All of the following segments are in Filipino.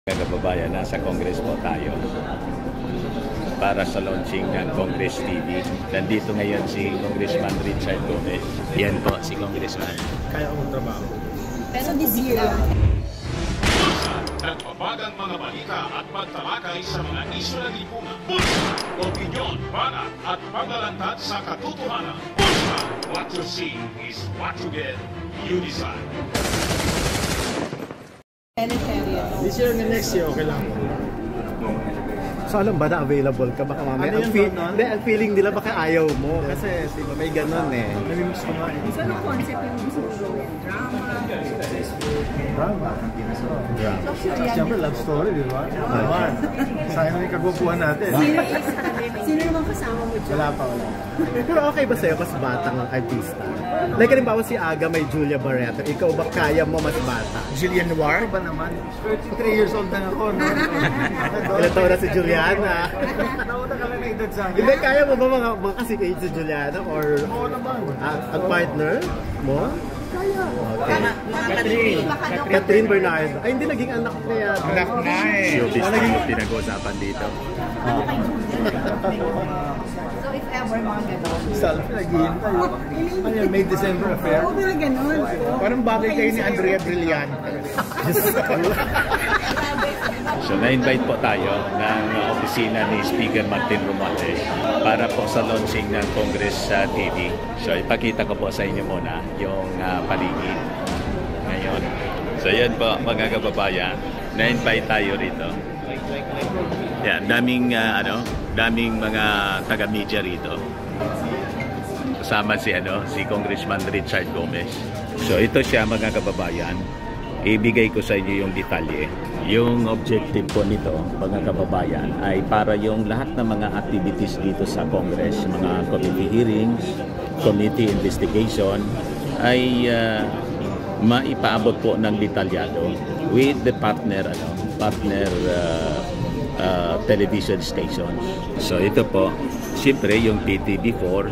Mga kababayan, nasa Congress po tayo para sa launching ng Congress TV. Nandito ngayon si Congressman Richard Gomez. Yan po si Congressman. Kaya akong trabaho. Pero this year nagpapagang mga balita at magtalakay sa mga isyu ng lipunan. Bulsa, opinyon, banat at paglalantad sa katotohanan. Bulsa, what you see is what you get. You decide. This year and next year, okay lang. So alam ba na available ka? Baka mamaya Ano yun, no? ang feeling nila baka ayaw mo. Kasi di ba may ganun eh. Namimiss ko nga eh. So, anong concept yung gusto mo gawin? Drama. Drama. Siyempre, love story, di ba? Naman. Sayang yung kagwapuhan natin. Sino naman kasama mo dyan? Wala pa, wala. Pero okay ba sa'yo kasi batang artista? Like halimbawa si Aga may Julia Barreto. Ikaw ba kaya mo mas bata? Jillian Noir ba naman? 3 years old na ako, no? Ilan taon na si Juliana? Nauna ka lang na edad sa akin. Hindi, kaya mo ba mga kasing age si Juliana? Or Oo naman. ang partner mo? Kaya. Okay. Catherine Bernardo. Ay, hindi naging anak kaya. Anak na eh. Showbiz na pinag-uusapan dito. So, if ever, mga gano'n. Selfie, naghihintay. Ano yan, May December affair? Oo, mga gano'n. Parang bagay kayo ni Andrea Brillante. So na-invite po tayo ng opisina ni Speaker Martin Romualdez para po sa launching ng Congress TV. So ipakita ko po sa inyo muna yung paligid ngayon. So yan po mga kababayan, na-invite tayo rito. Yan, daming mga taga-media rito. Kasama si Congressman Richard Gomez. So ito siya mga kababayan. Ibigay ko sa inyo yung detalye. Yung objective po nito, mga kababayan, ay para yung lahat ng mga activities dito sa Congress, mga committee hearings, committee investigation, ay maipaabot po ng detalyado with the partner television stations. So ito po, siyempre yung PTV4,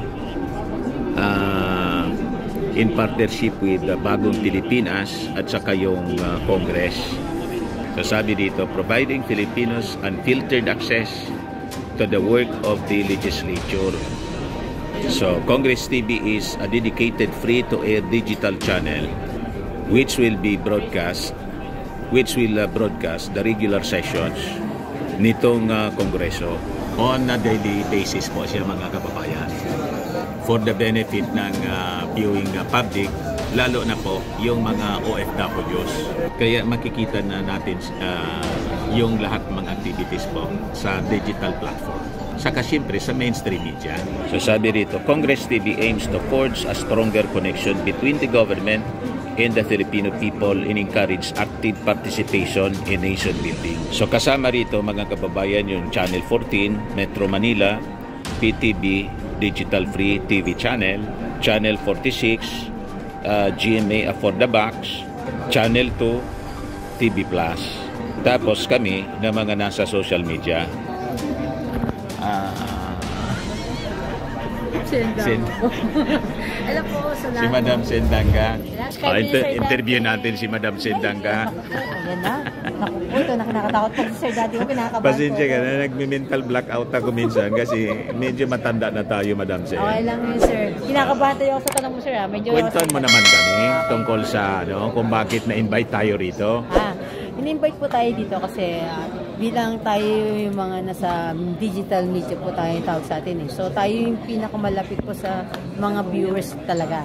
in partnership with Bagong Pilipinas at saka yung Congress. So sabi dito, providing Filipinos unfiltered access to the work of the legislature. So Congress TV is a dedicated free-to-air digital channel which will broadcast the regular sessions nitong Kongreso on a daily basis po siya mga kababayan, for the benefit ng viewing public, lalo na po yung mga OFWs. Kaya makikita na natin yung lahat ng mga activities po sa digital platform. Saka siyempre sa mainstream media. So sabi rito, Congress TV aims to forge a stronger connection between the government and the Filipino people and encourage active participation in nation building. So kasama rito mga kababayan yung Channel 14, Metro Manila, PTV, Digital Free TV Channel, Channel 46, GMA For the Box, Channel 2, TV Plus. Tapos kami na mga nasa social media. Alam po, sa Si Madam Sendanga. Interview natin si Madam Sendanga. Ayan na. Naku po, ito nakakatakot po si Sir Daddy ko. Pinakabahan Pasensya ka na, nagme-mental blackout ako minsan kasi medyo matanda na tayo, Madam Sen. Okay lang yun, sir. Kinakabahan tayo ako sa tanong mo, sir. Medyo Kwentuhan mo naman kami tungkol sa kung bakit na-invite tayo rito. In-invite po tayo dito kasi bilang tayo yung mga nasa digital media po tayo tawag sa atin eh. So tayo yung pinakamalapit po sa mga viewers talaga.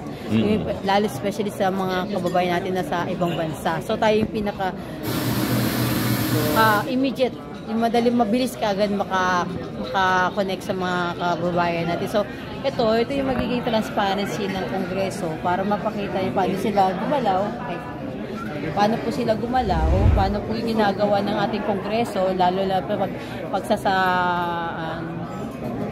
Lalo especially sa mga kababayan natin na sa ibang bansa. So tayo yung pinaka immediate, yung madali mabilis ka agad maka-connect sa mga kababayan natin. So ito yung magiging transparency ng Kongreso para mapakita yung paano sila gumalaw. Paano po sila gumalaw, paano po yung ginagawa ng ating Kongreso, lalo na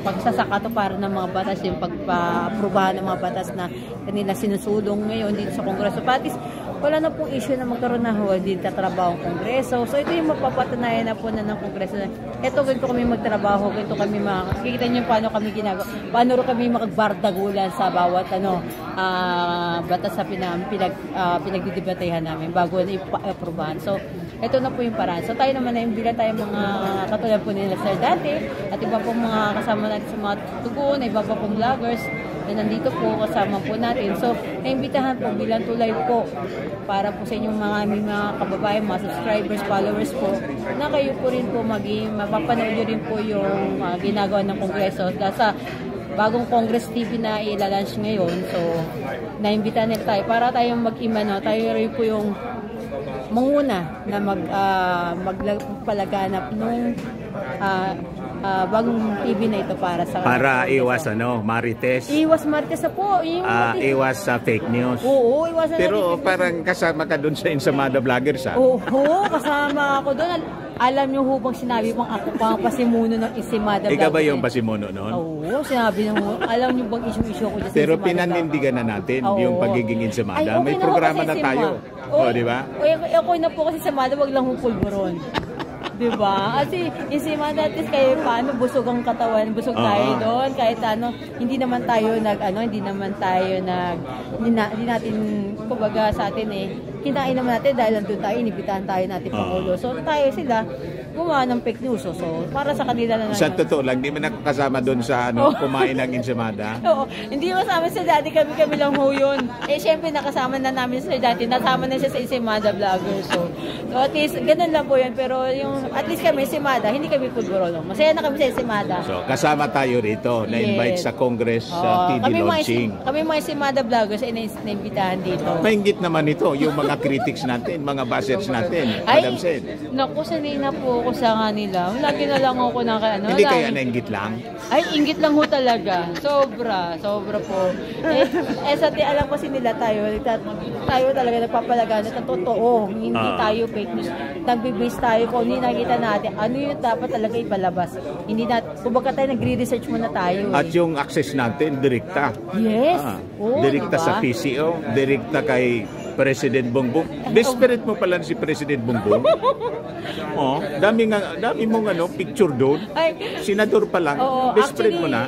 pagsasakatuparan ng mga batas, yung pagpa-aprobahan ng mga batas na kanila sinusulong ngayon dito sa Kongreso. Patis, wala na pong issue na magkaroon na din katrabaho ang Kongreso. So ito yung mapapatunayan na po ng Kongreso na ito, ganito kami magtrabaho, ganito kami makikita nyo paano kami ginagawa, paano rin kami makagbardagulan sa bawat batas sa pinagdidebatehan namin bago na ipa-aprobahan. So ito na po yung paraan. So tayo naman na imbila tayo mga katulad po nila Sir dati at iba po mga kasama natin sa mga tugon, iba pa pong vloggers na nandito po kasama po natin. So naimbitahan po bilang tulay po para po sa inyong mga kababayan, mga subscribers, followers po na kayo po rin po mapapanood nyo rin po yung ginagawa ng Kongreso dahil sa bagong Congress TV na ilalunch ngayon. So naimbitahan nila tayo para tayong mag-imano, tayo rin po yung manguna na magpalaganap nung bagong TV na ito para iwas marites. Iwas marites na po. Iwas sa fake news. Oo, iwas na. Pero parang kasama ka doon sa Ensamada Vloggers, ha? Oo, kasama ako doon. Alam niyo ho bang sinabi pang ako pang pasimuno ng Ensamada Vloggers? Ikaw ba yung pasimuno noon? Oo, sinabi nyo. Alam niyo bang issue ko dyan sa Pero Ensamada pinanindigan na natin yung pagiging Ensamada. Ay, okay may na programa kasi na tayo. Di ba? Okay na po kasi Ensamada, wag lang hong pulburon. Diba? Kasi Ensamada, at least kayo paano busog ang katawan, busog tayo doon kahit hindi naman tayo hindi natin kumbaga sa atin kinain naman natin dahil nandun tayo, inibitahan tayo natin Pangulo. So tayo sila gumawa ng fake news. So para sa kanila na sa totoo lang, di man nakakasama doon sa kumain ng Ensamada. Oo, hindi masama sa dati, kami lang ho yun. Siyempre nakasama na namin sa dati, nasama na siya sa Ensamada Vloggers. So at least ganun lang po yun, pero yung at least kami Ensamada, hindi kami pulburolo. Masaya na kami sa Ensamada. So kasama tayo rito, na-invite sa Congress TV launching. Kami mga Ensamada Vloggers ay naimbitahan dito. Maingit naman ito, yung mga critics natin, mga bashers natin, Madam Sen. Naku, sanay na po ako sa kanila. Lagi na lang ako Hindi kaya nainggit lang? Ay, inggit lang ho talaga. Sobra po. Alam kasi nila tayo talaga nagpapalaganap ng totoo. Hindi tayo fake news. Nagbe-base tayo kung hindi nakita natin. Ano yung dapat talaga ipalabas. Hindi natin, kumbaga tayo nagre-research muna tayo. At yung access natin, direkta. Yes. Direkta diba? sa PCO, direkta kay President Bongbong. Desperate mo pala si President Bongbong. Dami mong picture doon. Senador pa lang. Desperate mo na.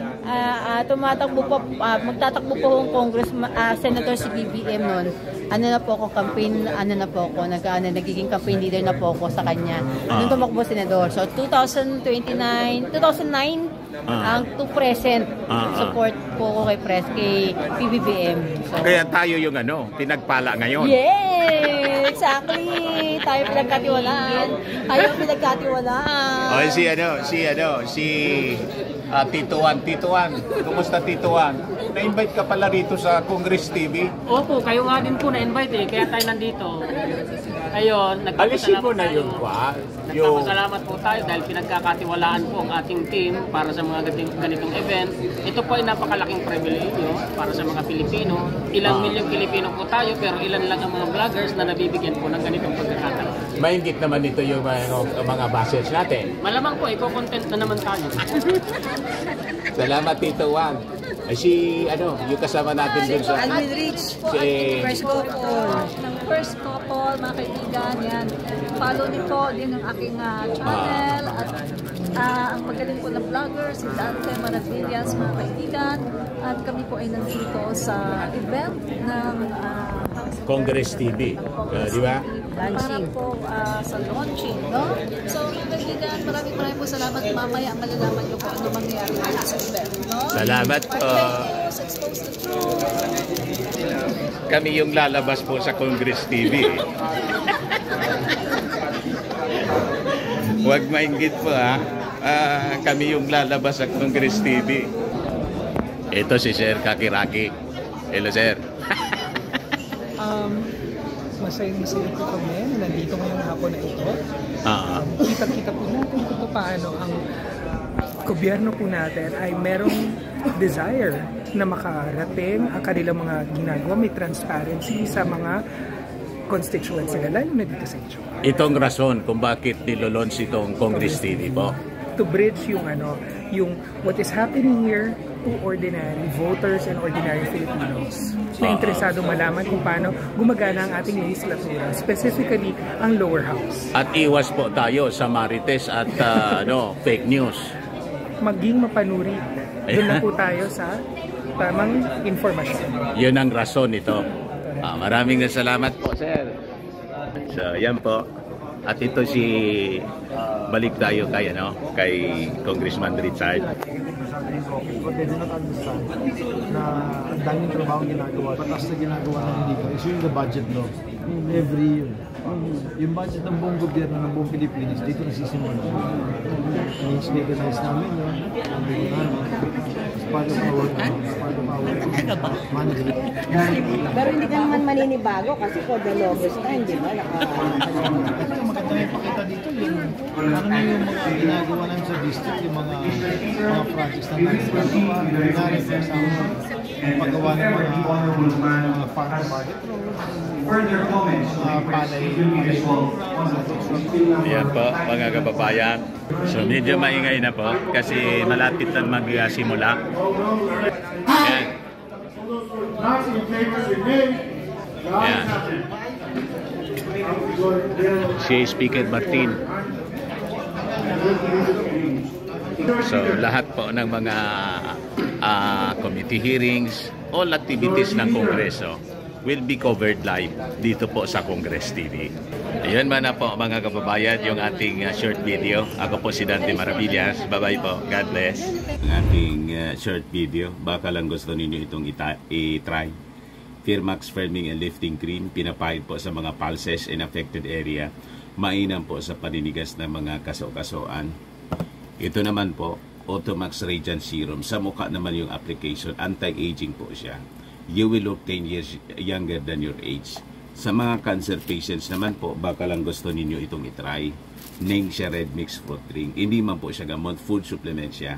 Magtatakbo po akong Congress, Senator si BBM noon. Nagiging campaign leader na po ako sa kanya. Nung tumakbo senador. So 2009, ang to present support po ko kay PBBM. So, kaya tayo yung pinagpala ngayon. Yeah! Exactly! Tayo pinagkatiwalaan. Si Tito Juan. Kumusta Tito Juan? Na-invite ka pala rito sa Congress TV? Opo, kayo nga din po na-invite kaya tayo nandito. Ayun, alisin mo na yun pa. Nagpapasalamat po tayo dahil pinagkakatiwalaan po ang ating team para sa mga ganitong event. Ito po ay napakalaking pribilehyo para sa mga Pilipino. Ilang milyong Pilipino po tayo pero ilan lang ang mga vloggers na nabibigyan po ng ganitong pagkakataon. Maingit naman ito yung mga bashers natin. Malamang po, iko-content na naman tayo. Salamat Tito Juan. Yung kasama natin dun sa... Alvin Rich po, first couple, mga kaibigan, yan. Follow niyo po din ang aking channel at ang magaling po na vlogger, si Dante Maravillas, mga kaibigan. At kami po ay nandito sa event ng Congress TV. Di ba? Para po sa launching, no? So, kaibigan, maraming po salamat. Mamaya malalaman niyo kung ano mangyayari sa event, no? Salamat po. Expose the truth. Kami yung lalabas po sa Congress TV. Huwag mainggit po kami yung lalabas sa Congress TV. Ito si Sir Kakiraki. Hello Sir. Masayang-masaya po kami na nandito ngayong hapon na ito. Kita-kita po natin kung paano ang gobyerno po natin ay merong desire na makarating ang kanilang mga ginagawa. May transparency sa mga constituents nila, lalo na dito sa Icho. Itong rason kung bakit nilolaunch itong Congress TV po? To bridge yung what is happening here to ordinary voters and ordinary Filipinos na interesado malaman kung paano gumagana ang ating legislatura, specifically ang lower house. At iwas po tayo sa marites at fake news. Maging mapanuri. Doon na po tayo sa tamang informasyon. Yun ang rason ito. Maraming salamat po, Sir. So, yan po. At ito si balik tayo kay kay Congressman Richard. But they do not understand na ang daming trabaho ginagawa. Batas na ginagawa namin dito is yung the budget law. Every year. Yung budget ng buong gobyerno ng buong Pilipinas, dito nasisimula. I-organize namin yun. It's part of our mandate. Pero hindi ka naman maninibago kasi for the longest time, di ba? Maganda yung pakita dito yung ano yung mga ginagawa namin sa district, yung mga projects na nagagawa. Nangyari sa paggawa ng mga farm to market roads, palay Yan po, mga kababayan. So medyo maingay na po kasi malapit na magsimula. Yan. Yan. Si Speaker Martin. So lahat po ng mga committee hearings, all activities ng Kongreso will be covered live dito po sa Congress TV. Ayun man na po mga kababayan yung ating short video. Ako po si Dante Maravillas. Bye-bye po. God bless. Ang ating short video, baka lang gusto ninyo itong i-try. Firmax Firming and Lifting Cream, pinapahid po sa mga pulses in affected area. Mainam po sa paninigas ng mga kaso-kasoan. Ito naman po, Automax Radiant Serum. Sa mukha naman yung application, anti-aging po siya. You will look 10 years younger than your age. Sa mga cancer patients naman po, baka lang gusto ninyo itong itry. Ningxia Red Mix Fruit Drink. Hindi man po siya gamot, food supplement siya.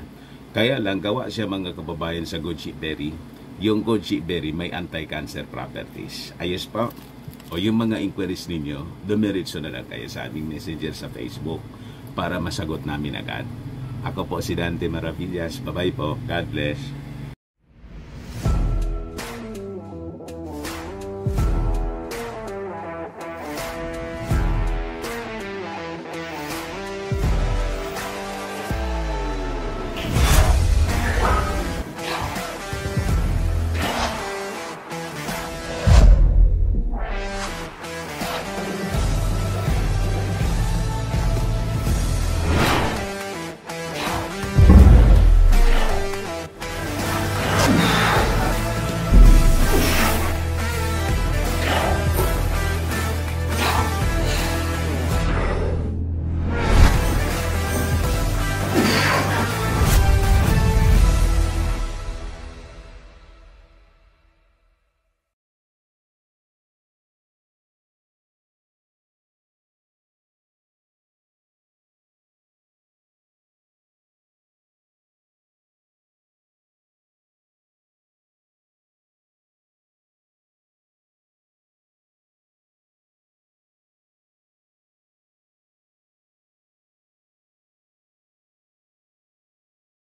Kaya lang, gawa siya mga kababayan sa goji berry. Yung goji berry may anti-cancer properties. Ayos po. O yung mga inquiries ninyo, dumiritso na lang kayo sa aming messenger sa Facebook para masagot namin agad. Ako po si Dante Maravillas. Bye-bye po. God bless.